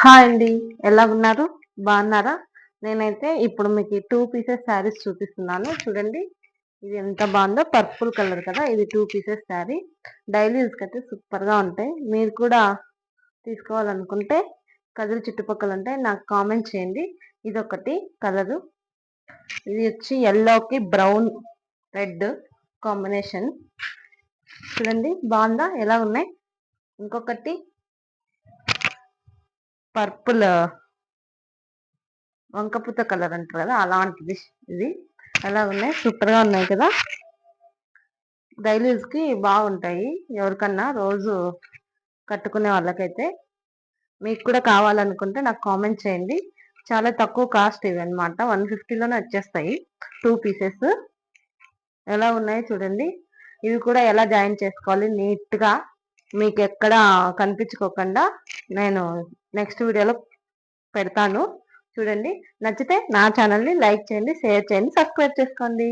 Hi అండి. ఎలా ఉన్నారు? బాగున్నారా? నేనైతే ఇప్పుడు మీకు 2 పీసెస్ శారీస్ చూపిస్తున్నాను. చూడండి. ఇది ఎంత బాగుందో పర్పుల్ కలర్ కదా! ఇది 2 పీసెస్ శారీ. డైలీ యూజ్‌కి అయితే సూపర్‌గా ఉంటాయి. మీరు కూడా తీసుకోవాలనుకుంటే కదిరి చుట్టుపక్కల ఉంటే నాకు కామెంట్ చేయండి. ఇదొకటి కలరు. ఇది వచ్చి యెల్లోకి బ్రౌన్, రెడ్ కాంబినేషన్. చూడండి బాగుందా? ఎలా ఉన్నాయి? ఇంకొకటి పర్పుల్ వంకపూత కలర్ అంటారు కదా అలాంటిది. ఇది అలా ఉన్నాయి, సూపర్ గా ఉన్నాయి కదా. డైలీ యూస్ కి బాగుంటాయి, ఎవరికన్నా రోజు కట్టుకునే వాళ్ళకైతే. మీకు కూడా కావాలనుకుంటే నాకు కామెంట్ చేయండి. చాలా తక్కువ కాస్ట్ ఇవి అనమాట. 150లోనే వచ్చేస్తాయి 2 పీసెస్. ఎలా ఉన్నాయో చూడండి. ఇవి కూడా ఎలా జాయిన్ చేసుకోవాలి నీట్ గా మీకు ఎక్కడ కనిపించుకోకుండా నేను నెక్స్ట్ వీడియోలో పెడతాను. చూడండి. నచ్చితే నా ఛానల్ని లైక్ చేయండి, షేర్ చేయండి, సబ్స్క్రైబ్ చేసుకోండి.